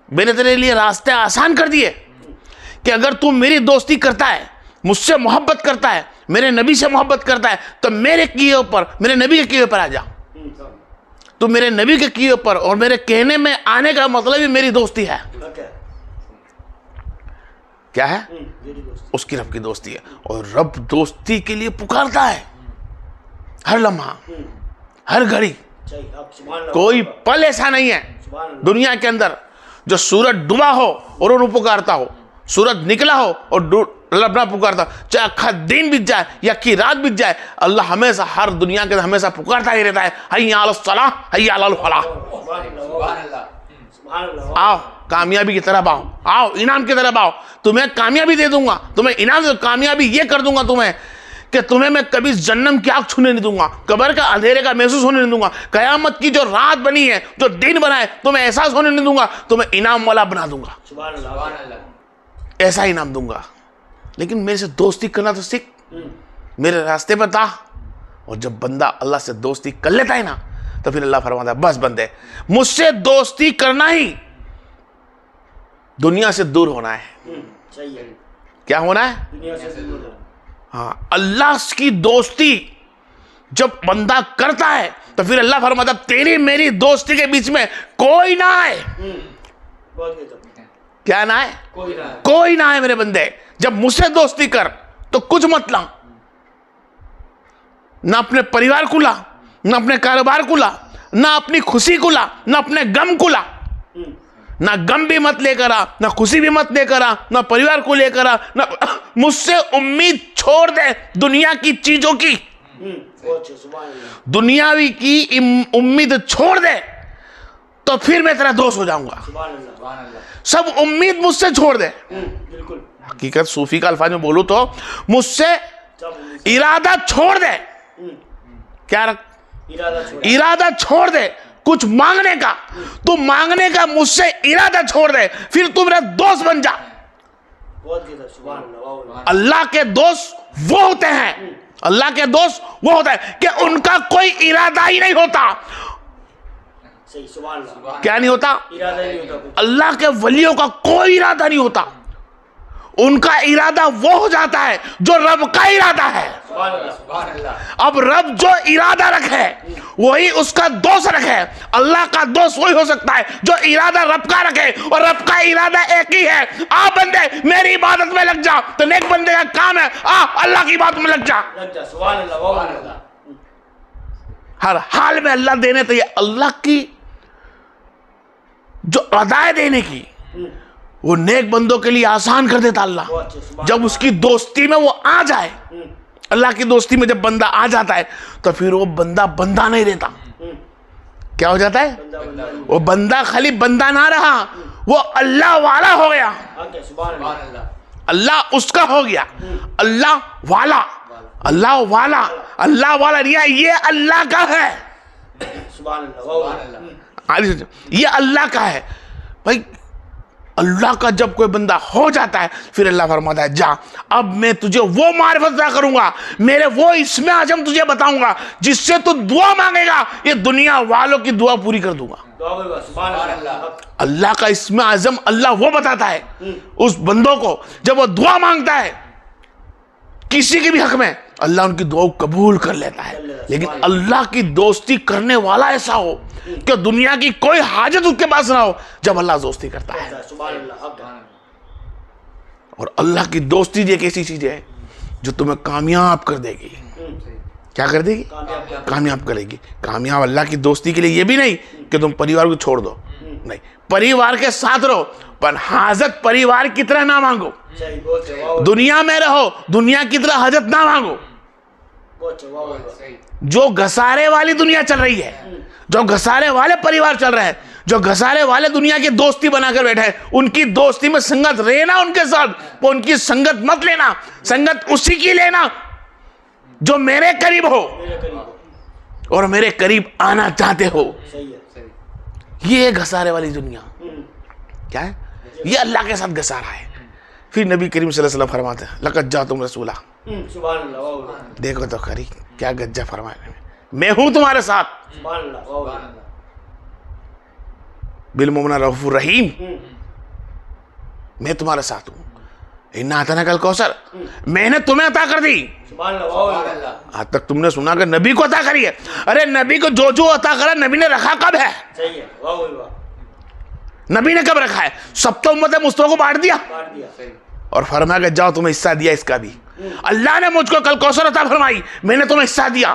میں نے تیرے لیے راستے آسان کر دیے کہ اگر تو میری دوستی کرتا ہے, مجھ سے محبت کرتا ہے, میرے نبی سے محبت کرتا ہے, تو میرے کیے اوپر, میرے نبی کے کیے اوپر آ جا. تو میرے نبی کے کیے اوپر اور میرے کہنے میں آنے کا مطلب ہی میری دوستی ہے. کیا ہے؟ اس کی رب کی دوستی ہے. اور رب دوستی کے لیے پکارتا ہے ہر لمحہ, ہر گھڑی. کوئی پل ایسا نہیں ہے دنیا کے اندر جو سورج ڈوبا ہو اور انہوں پکارتا ہو, سورج نکلا ہو اور رب نہ پکارتا. چاہے اکھا دن بیت جائے یا کی رات بیت جائے, اللہ ہمیشہ ہر دنیا کے ہمیشہ پکارتا ہی رہتا ہے, حی علی الصلاح, حی علی الفلاح. آؤ کامیابی کی طرف آؤ, آؤ انعام کی طرف آؤ, تمہیں کامیابی دے دوں گا, تمہیں انعام دے, کامیابی یہ کر دوں گا تمہیں کہ تمہیں میں کبھی جہنم کی آگ چھونے نہیں دوں گا, قبر کا اندھیرے کا محسوس ہونے نہیں دوں گا, قیامت کی جو رات بنی ہے, جو دن بنا ہے, تمہیں احساس ہونے نہیں دوں گا, تمہیں انعام والا بنا دوں گا, ایسا انعام دوں گا. لیکن میرے سے دوستی کرنا تو سیکھ, میرے راستے پر تھا. اور جب بندہ اللہ سے دوستی کر لیتا ہے نا, تو پھر اللہ فرماتا ہے بس بندے مجھ سے دوستی کرنا ہی دنیا سے دور ہونا ہے. کیا ہونا ہے؟ ہاں, اللہ کی دوستی جب بندہ کرتا ہے تو پھر اللہ فرماتا ہے تیری میری دوستی کے بیچ میں کوئی نہ آئے. کیا نہ آئے؟ کوئی نہ آئے میرے بندے. جب مجھ سے دوستی کر تو کچھ مت لا, نہ اپنے پریوار کو لا, نہ اپنے کاروبار کو لا, نہ اپنی خوشی کو لا, نہ اپنے غم کو لا. نہ غم بھی مت لے کر آ, نہ خوشی بھی مت لے کر آ, نہ پریوار کو لے کر آ, نہ مجھ سے امید چھوڑ دے دنیا کی چیزوں کی, دنیاوی کی امید چھوڑ دے تو پھر میں تیرا دوست ہو جاؤں گا. سب امید مجھ سے چھوڑ دے. حقیقت صوفی کا الفاظ میں بولوں تو مجھ سے ارادہ چھوڑ دے. کیا ارادہ چھوڑ دے کچھ مانگنے کا, تو مانگنے کا مجھ سے ارادہ چھوڑ دے, پھر تو میرا دوست بن جا. اللہ کے دوست وہ ہوتے ہیں, اللہ کے دوست وہ ہوتا ہے کہ ان کا کوئی ارادہ ہی نہیں ہوتا. کیا نہیں ہوتا؟ اللہ کے ولیوں کا کوئی ارادہ نہیں ہوتا. ان کا ارادہ وہ ہو جاتا ہے جو رب کا ارادہ ہے. اب رب جو ارادہ رکھے وہی اس کا دوست رکھے. اللہ کا دوست وہی ہو سکتا ہے جو ارادہ رب کا رکھے, اور رب کا ارادہ ایک ہی ہے, آ بندے میری عبادت میں لگ جا. تو نیک بندے کا کام ہے آ اللہ کی عبادت میں لگ جا. ہر حال میں اللہ دینے تو یہ اللہ کی جو ادائے دینے کی وہ نیک بندوں کے لیے آسان کر دیتا اللہ. جب اس کی دوستی میں وہ آ جائے, اللہ کی دوستی میں جب بندہ آ جاتا ہے تو پھر وہ بندہ بندہ نہیں رہتا. کیا ہو جاتا ہے؟ وہ بندہ خالی بندہ نہ رہا, وہ اللہ والا ہو گیا. اللہ اس کا ہو گیا, اللہ والا. اللہ والا, اللہ والا نہیں, یہ اللہ کا ہے, یہ اللہ کا ہے بھائی. اللہ کا جب کوئی بندہ ہو جاتا ہے پھر اللہ فرماتا ہے جا اب میں تجھے وہ معرفت عطا کروں گا, میرے وہ اسم اعظم تجھے بتاؤں گا جس سے تو دعا مانگے گا, یہ دنیا والوں کی دعا پوری کر دوں گا. اللہ کا اسم اعظم اللہ وہ بتاتا ہے اس بندوں کو جب وہ دعا مانگتا ہے کسی کے بھی حق میں, اللہ ان کی دعا قبول کر لیتا ہے. لیکن اللہ کی دوستی کرنے والا ایسا ہو کہ دنیا کی کوئی حاجت اس کے پاس نہ ہو جب اللہ دوستی کرتا ہے. اور اللہ کی دوستی ایک ایسی چیز ہے جو تمہیں کامیاب کر دے گی. کیا کر دے گی؟ کامیاب کرے گی. کامیاب اللہ کی دوستی کے لیے یہ بھی نہیں کہ تم پریوار کو چھوڑ دو, نہیں, پریوار کے ساتھ رہو پر حاجت پریوار کی طرح نہ مانگو. دنیا میں رہو, دنیا کی طرح حاجت نہ مانگو. جو گھسارے والی دنیا چل رہی ہے, جو گھسارے والے پریوار چل رہے ہیں, جو گھسارے والے دنیا کی دوستی بنا کر بیٹھے ہیں, ان کی دوستی میں سنگت رہنا ان کے ساتھ, وہ ان کی سنگت مت لینا. سنگت اسی کی لینا جو میرے قریب ہو اور میرے قریب آنا چاہتے ہو. یہ گھسارے والی دنیا کیا ہے؟ یہ اللہ کے ساتھ گھسارا ہے. پھر نبی کریم صلی اللہ علیہ وسلم فرماتے ہیں لقد جاءتم رسولا, دیکھو تو خری کیا گجا فرمایا, میں ہوں تمہارے ساتھ, بالمؤمنین رؤوف الرحیم. میں تمہارے ساتھ ہوں. اِنَّا أَعْطَيْنَاكَ الْكَوْثَرَ, میں نے تمہیں عطا کر دی. آج تک تم نے سنا کہ نبی کو عطا کری ہے. ارے نبی کو جو جو عطا کرا نبی نے رکھا کب ہے؟ نبی نے کب رکھا ہے؟ سب تو امت مصطفیٰ کو بانٹ دیا اور فرمایا کہ جاؤ تمہیں حصہ دیا اس کا بھی. اللہ نے مجھ کو کل کوثر عطا فرمائی, میں نے تمہیں حصہ دیا.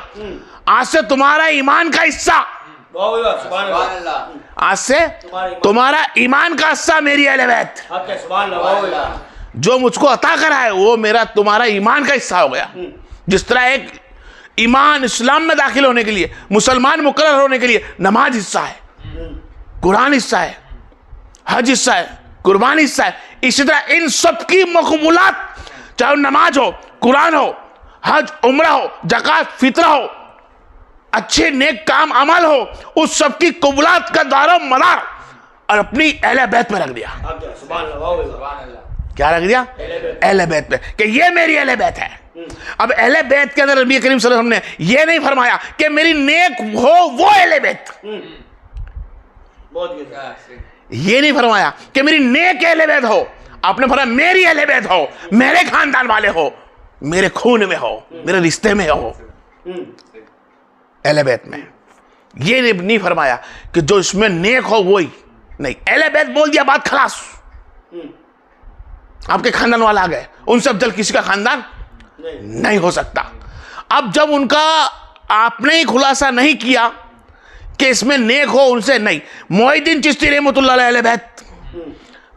آج سے تمہارا ایمان کا حصہ, آج سے تمہارا ایمان کا حصہ میری اہل بیت, جو مجھ کو عطا کرا ہے وہ میرا تمہارا ایمان کا حصہ ہو گیا. جس طرح ایک ایمان اسلام میں داخل ہونے کے لیے, مسلمان مقرر ہونے کے لیے نماز حصہ ہے, قرآن حصہ ہے, حج حصہ ہے, قربانی حصہ ہے, اسی طرح ان سب کی مقبولات, چاہے نماز ہو, قرآن ہو, حج عمرہ ہو, زکوٰۃ فطرہ ہو, اچھے نیک کام عمل ہو, اس سب کی قبولات کا دار و مدار اور اپنی اہل بیت میں رکھ دیا. کیا رکھ دیا؟ اہل بیت میں, کہ یہ میری اہل بیت ہے. اب اہل بیت کے اندر نبی کریم صلی اللہ علیہ وسلم نے یہ نہیں فرمایا کہ میری نیک ہو وہ اہل بیت, یہ نہیں فرمایا کہ میری نیک اہل بیت ہو. آپ نے فرمایا میری اہل بیت ہو, میرے خاندان والے ہو, میرے خون میں ہو, میرے رشتے میں ہو, اہل بیت میں. یہ نہیں فرمایا کہ جو اس میں نیک ہو وہی نہیں. اہل بیت بول دیا, بات خلاص. آپ کے خاندان والا آ گئے, ان سے افضل کسی کا خاندان نہیں ہو سکتا. اب جب ان کا آپ نے ہی خلاصہ نہیں کیا کہ اس میں نیک ہو, ان سے نہیں. محی الدین چشتی رحمۃ اللہ علیہ اہل بیت,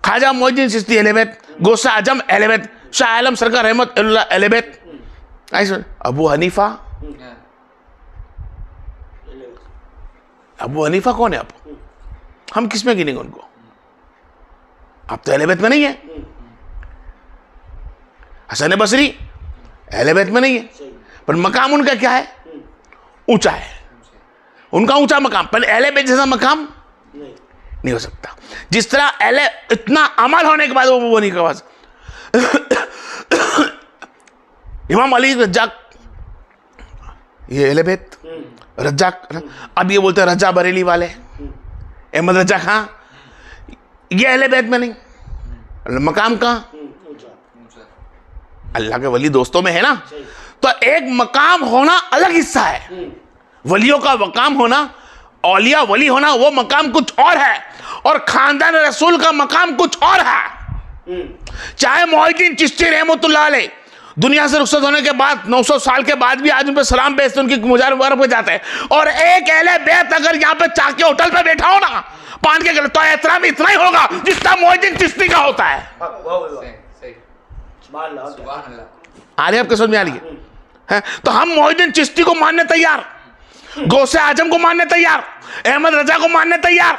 خواجہ محی الدین چشتی اہل بیت, غوث اعظم اہل بیت, شاہ عالم سرکار رحمت اللہ اہل بیت, ابو حنیفہ. ابو حنیفہ کون ہے؟ اب ہم کس میں گنیں گے ان کو؟ اب تو اہل بیت میں نہیں ہے. حسن بصری اہل بیت میں نہیں ہے, پر مقام ان کا کیا ہے؟ اونچا ہے, ان کا اونچا مقام. پہلے اہل بیت جیسا مقام نہیں ہو سکتا. جس طرح اہل اتنا عمل ہونے کے بعد وہ نہیں کہا. امام علی رجاق یہ اہل بیت, رجاق. اب یہ بولتے ہیں رجا بریلی والے, احمد رجا خان, یہ اہل بیت میں نہیں. مقام کہاں؟ اللہ کے ولی دوستوں میں ہے نا. تو ایک مقام ہونا الگ حصہ ہے. ولیوں کا مقام ہونا, اولیاء ولی ہونا, وہ مقام کچھ اور ہے, اور خاندان رسول کا مقام کچھ اور ہے. چاہے محی الدین چشتی رحمۃ اللہ علیہ دنیا سے رخصت ہونے کے بعد 900 سال کے بعد بھی آج ان پہ سلام بیچتے, ان کی مزار مبارک پہ جاتے ہیں. اور ایک اہل بیت اگر یہاں پہ چاہ کے ہوٹل پہ بیٹھا ہو نا پان کے گلے, تو احترام اتنا ہی ہوگا جس طرح محی الدین چشتی کا ہوتا ہے. آ رہے آپ کے سمجھ میں آ رہی ہے؟ تو ہم محی الدین چشتی کو ماننے تیار, غوث اعظم کو ماننے تیار, احمد رضا کو ماننے تیار,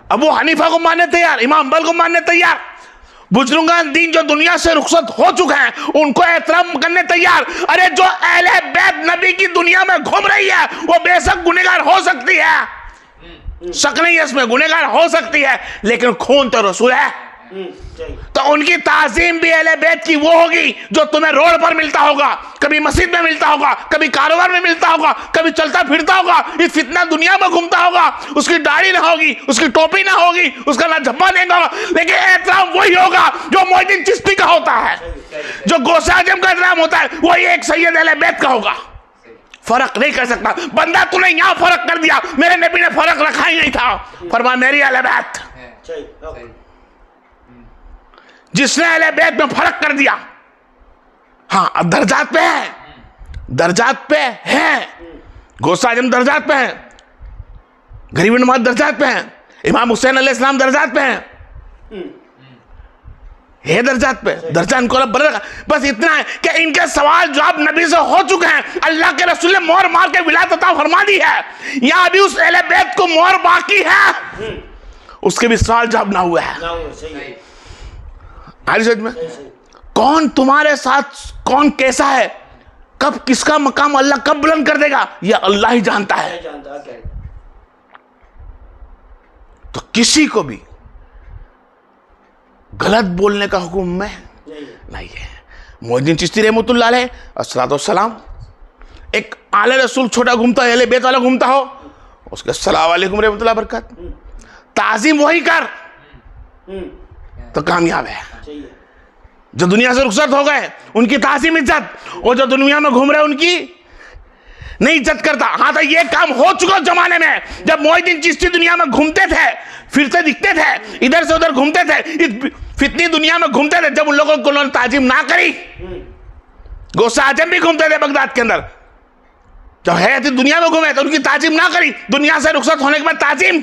ابو حنیفہ کو ماننے تیار, امام حنبل کو ماننے تیار, بزرگان دین جو دنیا سے رخصت ہو چکے ہیں ان کو احترام کرنے تیار. ارے جو اہل بیت نبی کی دنیا میں گھوم رہی ہے وہ بے شک گنہگار ہو سکتی ہے, شک نہیں ہے اس میں, گنہگار ہو سکتی ہے, لیکن خون تو رسول ہے. تو ان کی تعظیم بھی اہل بیت کی وہ ہوگی جو تمہیں روڈ پر ملتا ہوگا, کبھی مسجد میں ملتا ہوگا, کبھی کاروبار میں ملتا ہوگا, کبھی چلتا پھرتا ہوگا, اس فتنہ دنیا میں گھومتا ہوگا, اس کی داڑھی نہ ہوگی, اس کی ٹوپی نہ ہوگی, اس کا نہ جھبا نہیں ہوگا, لیکن احترام وہی ہوگا جو محی الدین چشتی کا ہوتا ہے, جو غوث اعظم کا احترام ہوتا ہے وہی ایک سید اہل بیت کا ہوگا. فرق نہیں کر سکتا. بندہ تو نے یہاں فرق کر دیا, میرے نبی نے فرق رکھا ہی نہیں تھا, فرمایا میری اہل بیت. جس نے اہل بیت میں فرق کر دیا, ہاں اب درجات پہ ہے, درجات پہ ہے. غوث اعظم درجات پہ ہیں, غریب نواز درجات پہ ہیں, امام حسین علیہ السلام درجات پہ ہیں, یہ درجات پہ, درجہ ان کو رب بڑھ رکھا. بس اتنا ہے کہ ان کے سوال جواب نبی سے ہو چکے ہیں, اللہ کے رسول نے مہر مار کے ولایت عطا فرما دی ہے. یہاں ابھی اس اہل بیت کو مہر باقی ہے, اس کے بھی سوال جواب نہ ہوا ہے. آئی سمجھ میں؟ کون تمہارے ساتھ کون کیسا ہے, کب کس کا مقام اللہ کب بلند کر دے گا, یہ اللہ ہی جانتا ہے. تو کسی کو بھی غلط بولنے کا حکم میں نہیں ہے. محی الدین چشتی رحمۃ اللہ علیہ الصلوۃ والسلام, ایک آل رسول چھوٹا گھومتا ہے, اہل بیت والا گھومتا ہو, اس کے السلام علیکم رحمۃ اللہ برکات, تعظیم وہی کر. تو کامیاب ہے. جو دنیا سے رخصت ہو گئے ان کی تعظیم عزت، اور جو دنیا میں گھوم رہے ان کی نہیں عزت کرتا. ہاں تو یہ کام ہو چکا زمانے میں، جب محی الدین چشتی دنیا میں گھومتے تھے، پھرتے دکھتے تھے، ادھر سے ادھر گھومتے تھے، اس فتنی دنیا میں گھومتے تھے، جب ان لوگوں کو انہوں نے تعظیم نہ کری. غوث اعظم بھی گھومتے تھے بغداد کے اندر، جب حیات دنیا میں گھومے تو ان کی تعظیم نہ کری، دنیا سے رخصت ہونے کے بعد تعظیم